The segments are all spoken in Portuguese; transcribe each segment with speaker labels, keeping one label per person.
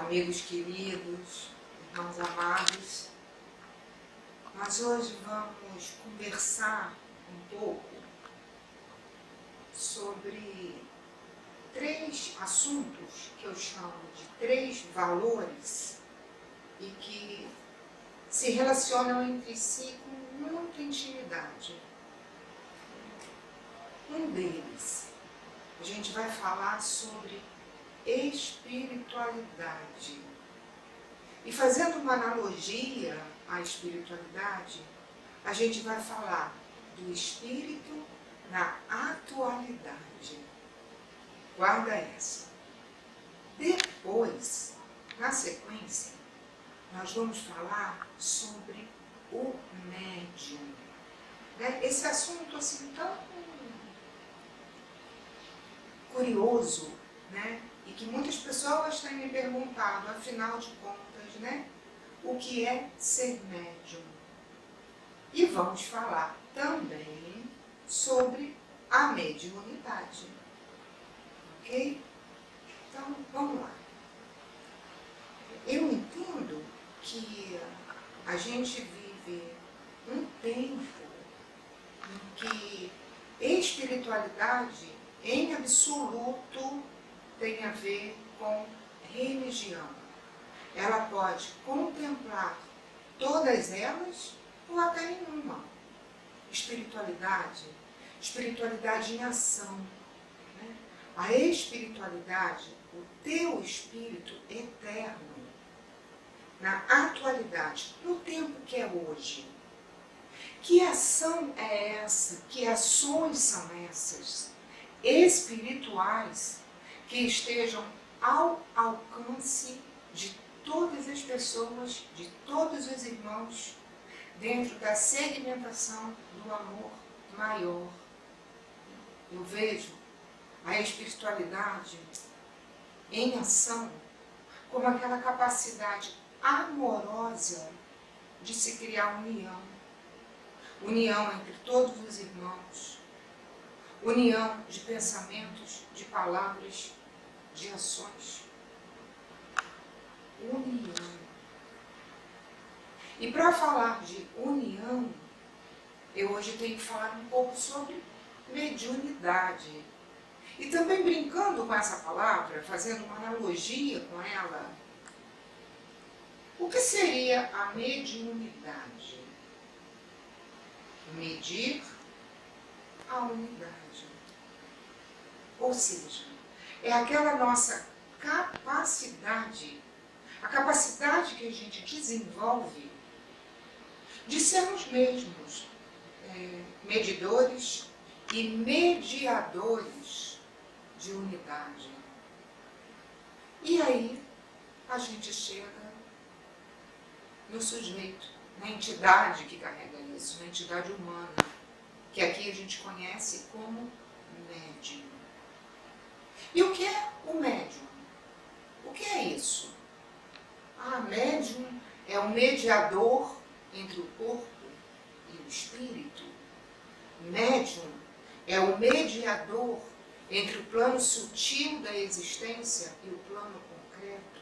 Speaker 1: amigos queridos, irmãos amados, nós hoje vamos conversar um pouco sobre 3 assuntos que eu chamo de 3 valores e que se relacionam entre si com muita intimidade. Um deles, a gente vai falar sobre espiritualidade. E fazendo uma analogia à espiritualidade, a gente vai falar do espírito na atualidade. Guarda essa. Depois, na sequência, nós vamos falar sobre o médium. Esse assunto assim tão curioso, né? E que muitas pessoas têm me perguntado, afinal de contas, né? O que é ser médium? E vamos falar também sobre a mediunidade. Ok? Então, vamos lá. Eu entendo que a gente vive um tempo em que espiritualidade, em absoluto, tem a ver com religião. Ela pode contemplar todas elas ou até nenhuma. Espiritualidade em ação. Né? A espiritualidade, o teu espírito eterno, na atualidade, no tempo que é hoje. Que ação é essa? Que ações são essas? Espirituais que estejam ao alcance de todas as pessoas, de todos os irmãos, dentro da segmentação do amor maior. Eu vejo a espiritualidade em ação como aquela capacidade amorosa de se criar união. União entre todos os irmãos. União de pensamentos, de palavras, de ações. União. E para falar de união, eu hoje tenho que falar um pouco sobre mediunidade. E também brincando com essa palavra, fazendo uma analogia com ela, o que seria a mediunidade? Medir a unidade. Ou seja, é aquela nossa capacidade, a capacidade que a gente desenvolve de sermos mesmos medidores e mediadores de unidade. E aí a gente chega no sujeito, na entidade que carrega isso, na entidade humana, que aqui a gente conhece como médium. E o que é o médium? O que é isso? Médium é o mediador entre o corpo e o espírito. Médium é o mediador entre o plano sutil da existência e o plano concreto.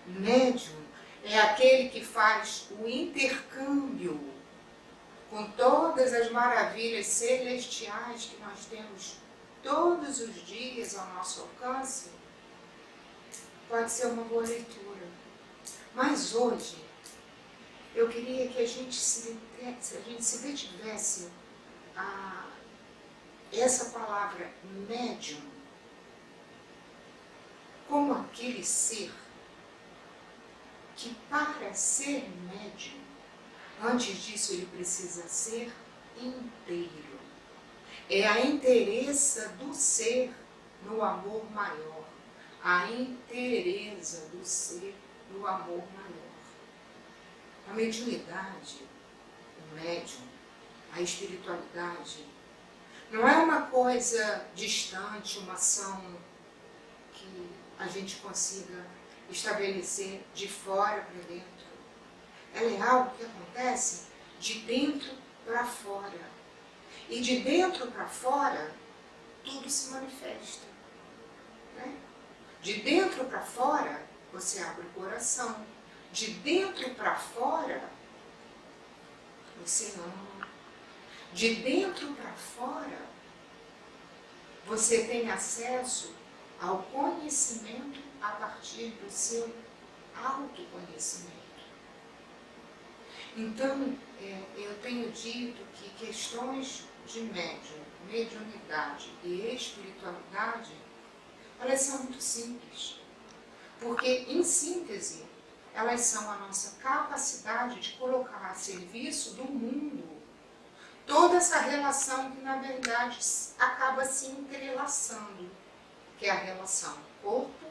Speaker 1: Médium é aquele que faz o intercâmbio com todas as maravilhas celestiais que nós temos todos os dias ao nosso alcance. Pode ser uma boa leitura. Mas hoje, eu queria que a gente se detivesse a essa palavra médium como aquele ser que, para ser médium, antes disso ele precisa ser inteiro. É a inteireza do ser no amor maior. A inteireza do ser no amor maior. A mediunidade, o médium, a espiritualidade, não é uma coisa distante, uma ação que a gente consiga estabelecer de fora para dentro. Ela é algo que acontece de dentro para fora. E de dentro para fora, tudo se manifesta. Né? De dentro para fora, você abre o coração. De dentro para fora, você ama. De dentro para fora, você tem acesso ao conhecimento a partir do seu autoconhecimento. Então, eu tenho dito que questões de mediunidade e espiritualidade, elas são muito simples. Porque, em síntese, elas são a nossa capacidade de colocar a serviço do mundo toda essa relação que, na verdade, acaba se entrelaçando, que é a relação corpo,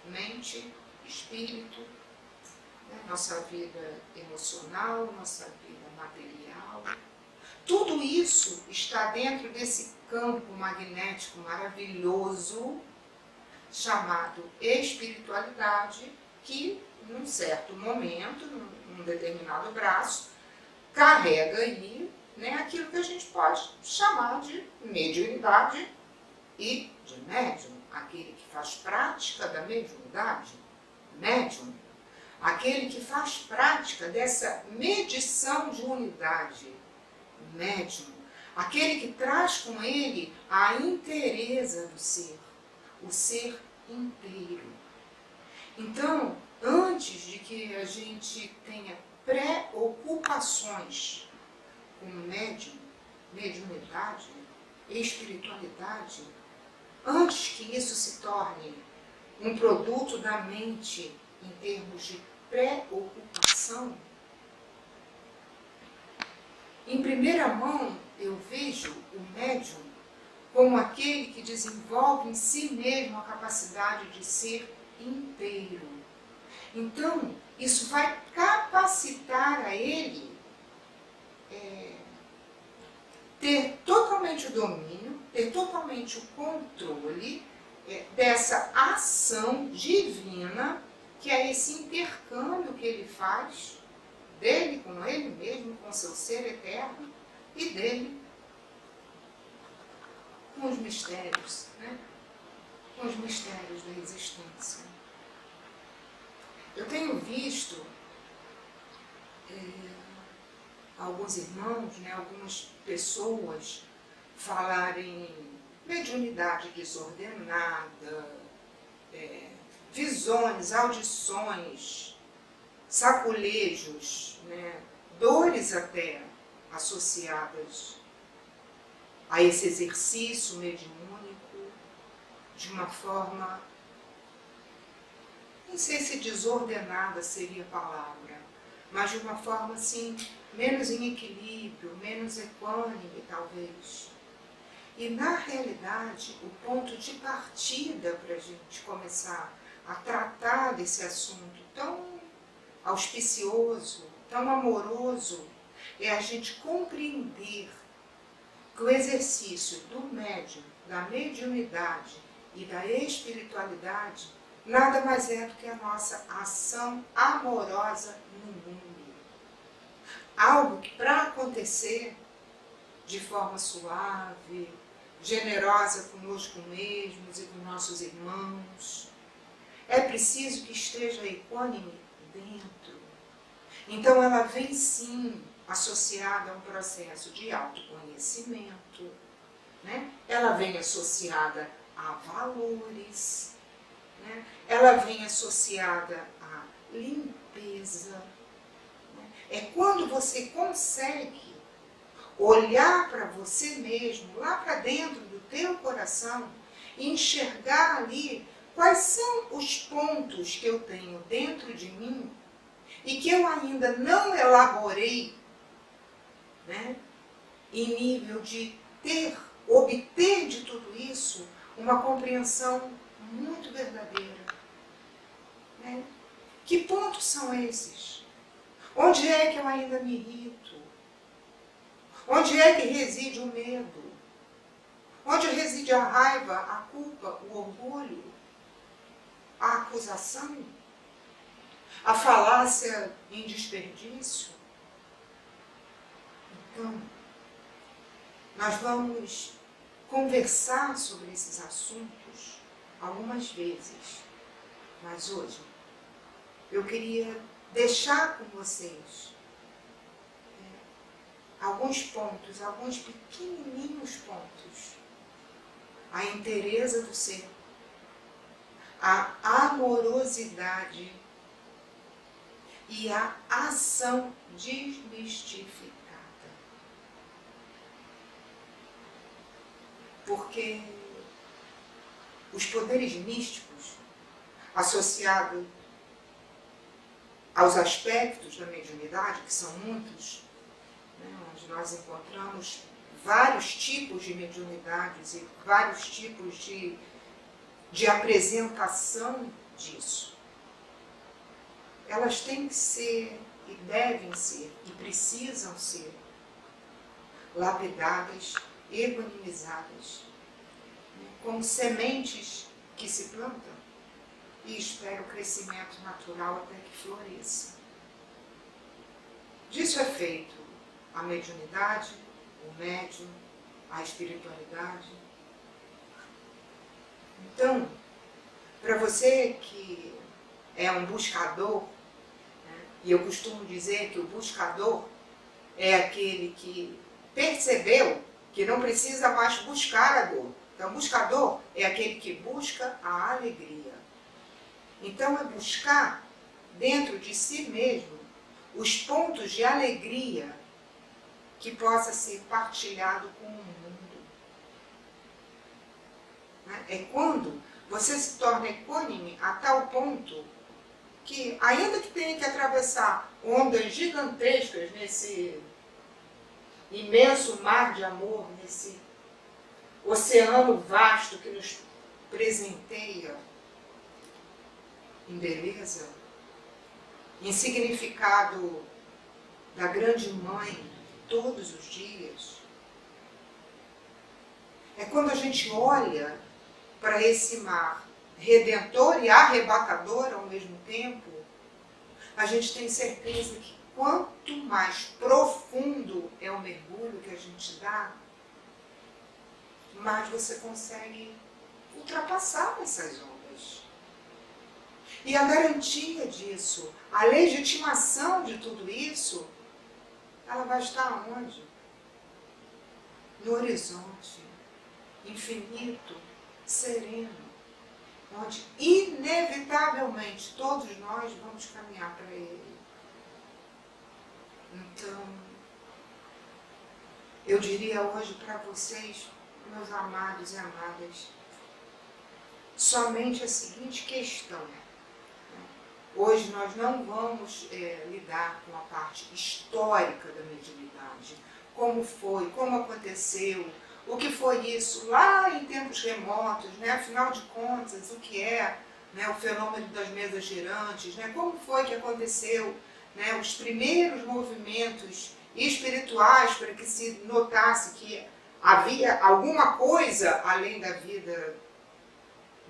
Speaker 1: mente, espírito, né? Nossa vida emocional, nossa vida material. Tudo isso está dentro desse campo magnético maravilhoso chamado espiritualidade, que, num certo momento, num determinado braço, carrega aí, né, aquilo que a gente pode chamar de mediunidade e de médium. Aquele que faz prática da mediunidade, médium. Aquele que faz prática dessa medição de unidade, médium. Aquele que traz com ele a inteireza do ser, o ser inteiro. Então, antes de que a gente tenha preocupações com mediunidade, espiritualidade, antes que isso se torne um produto da mente em termos de preocupação, em primeira mão eu vejo o médium como aquele que desenvolve em si mesmo a capacidade de ser inteiro. Então, isso vai capacitar a ele ter totalmente o domínio, ter totalmente o controle dessa ação divina, que é esse intercâmbio que ele faz dele com ele mesmo, com seu ser eterno, e dele com os mistérios, né? Com os mistérios da existência. Eu tenho visto alguns irmãos, né, algumas pessoas falarem mediunidade desordenada, visões, audições, saculejos, né, dores até associadas a esse exercício mediúnico de uma forma, não sei se desordenada seria a palavra, mas de uma forma assim, menos em equilíbrio, menos equânime talvez. E na realidade, o ponto de partida para a gente começar a tratar desse assunto tão auspicioso, tão amoroso, é a gente compreender que o exercício do médium, da mediunidade e da espiritualidade nada mais é do que a nossa ação amorosa no mundo. Algo que, para acontecer de forma suave, generosa conosco mesmos e com nossos irmãos, é preciso que esteja equânime dentro. Então ela vem sim associada a um processo de autoconhecimento, né? Ela vem associada a valores, né? Ela vem associada à limpeza. Né? É quando você consegue olhar para você mesmo, lá para dentro do teu coração, e enxergar ali quais são os pontos que eu tenho dentro de mim e que eu ainda não elaborei, né, em nível de obter de tudo isso uma compreensão muito verdadeira. Né? Que pontos são esses? Onde é que eu ainda me irrito? Onde é que reside o medo? Onde reside a raiva, a culpa, o orgulho, a acusação, a falácia em desperdício? Então, nós vamos conversar sobre esses assuntos algumas vezes, mas hoje eu queria deixar com vocês alguns pontos, alguns pequenininhos pontos. A inteireza do ser, a amorosidade e a ação desmistificada. Porque os poderes místicos, associados aos aspectos da mediunidade, que são muitos, onde nós encontramos vários tipos de mediunidades e vários tipos de apresentação disso. Elas têm que ser, e devem ser, e precisam ser lapidadas, equanimizadas, como sementes que se plantam e esperam o crescimento natural até que floresça. Disso é feito a mediunidade, o médium, a espiritualidade. Então, para você que é um buscador, e eu costumo dizer que o buscador é aquele que percebeu que não precisa mais buscar a dor. Então, o buscador é aquele que busca a alegria. Então, é buscar dentro de si mesmo os pontos de alegria que possa ser partilhado com o mundo. É quando você se torna equânime a tal ponto que, ainda que tenha que atravessar ondas gigantescas nesse imenso mar de amor, nesse oceano vasto que nos presenteia em beleza, em significado da grande mãe todos os dias, é quando a gente olha para esse mar redentor e arrebatador ao mesmo tempo, a gente tem certeza que quanto mais profundo é o mergulho que a gente dá, mais você consegue ultrapassar essas ondas. E a garantia disso, a legitimação de tudo isso, ela vai estar onde? No horizonte, infinito, sereno, onde inevitavelmente todos nós vamos caminhar para ele. Então, eu diria hoje para vocês, meus amados e amadas, somente a seguinte questão. Hoje nós não vamos lidar com a parte histórica da mediunidade. Como foi, como aconteceu, o que foi isso lá em tempos remotos, afinal de contas, o que é o fenômeno das mesas girantes, como foi que aconteceu, os primeiros movimentos espirituais para que se notasse que havia alguma coisa além da vida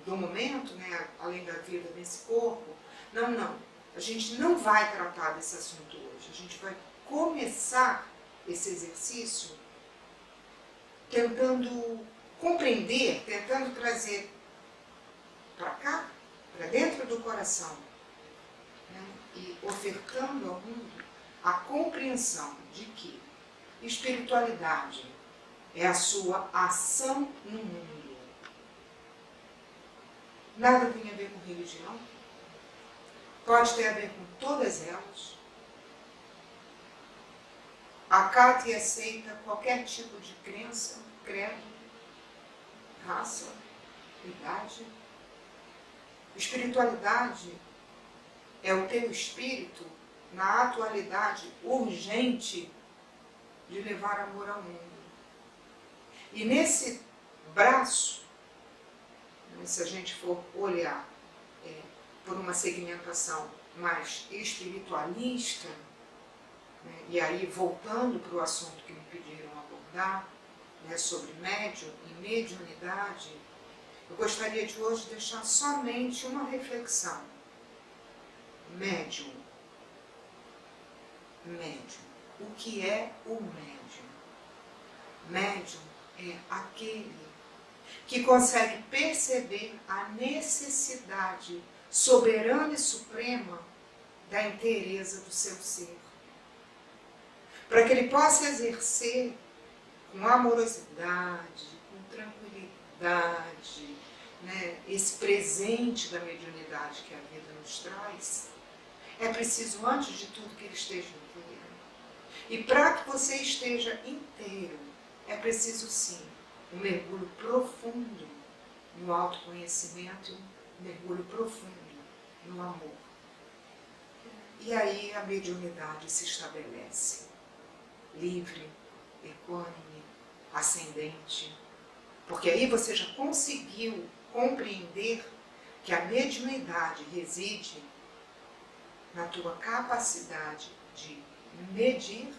Speaker 1: do momento, além da vida desse corpo. Não. A gente não vai tratar desse assunto hoje. A gente vai começar esse exercício tentando compreender, tentando trazer para cá, para dentro do coração, e ofertando ao mundo a compreensão de que espiritualidade é a sua ação no mundo. Nada tem a ver com religião, pode ter a ver com todas elas. Acata e aceita qualquer tipo de crença, credo, raça, idade. Espiritualidade é o teu espírito na atualidade urgente de levar amor ao mundo. E nesse braço, se a gente for olhar por uma segmentação mais espiritualista, e aí voltando para o assunto que me pediram abordar, sobre médium e mediunidade, eu gostaria de hoje deixar somente uma reflexão. Médium. O que é o médium? Médium é aquele que consegue perceber a necessidade soberana e suprema da inteireza do seu ser. Para que ele possa exercer com amorosidade, com tranquilidade, né, esse presente da mediunidade que a vida nos traz, é preciso, antes de tudo, que ele esteja inteiro. E para que você esteja inteiro, é preciso, sim, um mergulho profundo no autoconhecimento, um mergulho profundo no amor. E aí a mediunidade se estabelece, livre, equânime, ascendente, porque aí você já conseguiu compreender que a mediunidade reside na tua capacidade de medir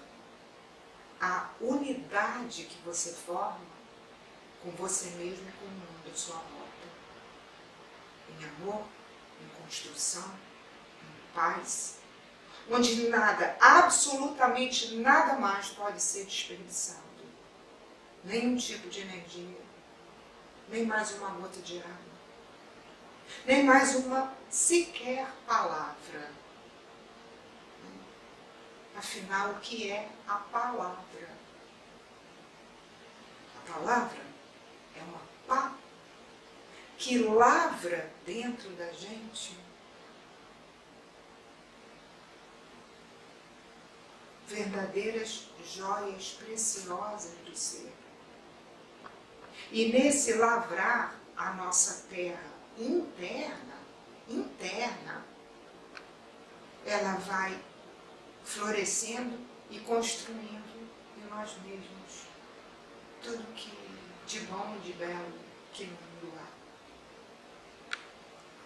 Speaker 1: a unidade que você forma com você mesmo e com o mundo à sua volta. Em amor, em construção, em paz, onde nada, absolutamente nada mais pode ser desperdiçado. Nenhum tipo de energia, nem mais uma gota de água, nem mais uma sequer palavra. Afinal, o que é a palavra? A palavra é uma pá que lavra dentro da gente verdadeiras joias preciosas do ser. E nesse lavrar a nossa terra interna, ela vai florescendo e construindo em nós mesmos tudo que de bom e de belo que no mundo há.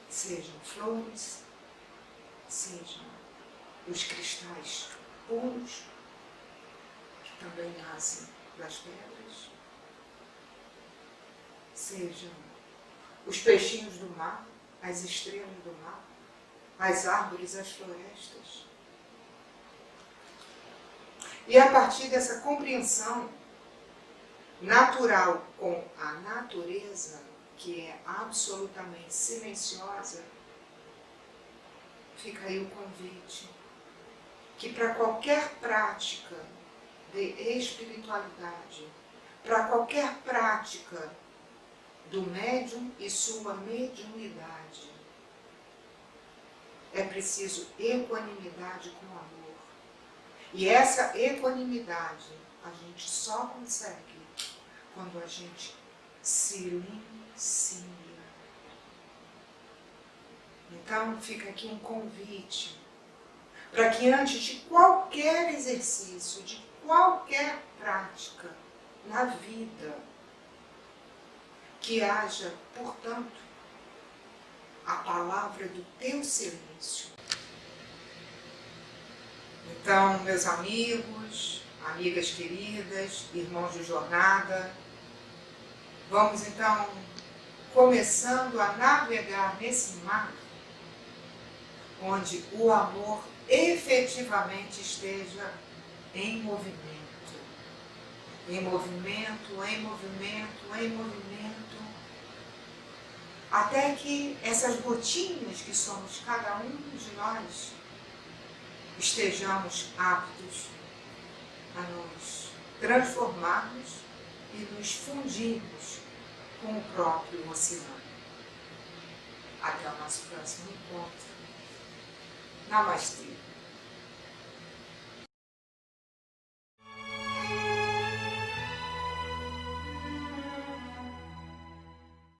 Speaker 1: Sejam flores, sejam os cristais puros, que também nascem das pedras, sejam os peixinhos do mar, as estrelas do mar, as árvores, as florestas. E a partir dessa compreensão natural com a natureza, que é absolutamente silenciosa, fica aí o convite que para qualquer prática de espiritualidade, para qualquer prática do médium e sua mediunidade, é preciso equanimidade com amor. E essa equanimidade a gente só consegue quando a gente silencia. Então fica aqui um convite para que antes de qualquer exercício, de qualquer prática na vida, que haja, portanto, a palavra do teu silêncio. Então, meus amigos, amigas queridas, irmãos de jornada, vamos então começando a navegar nesse mar onde o amor efetivamente esteja em movimento, em movimento, em movimento, em movimento, até que essas gotinhas que somos cada um de nós estejamos aptos a nos transformarmos e nos fundirmos com o próprio oceano. Até o nosso próximo encontro. Namastê.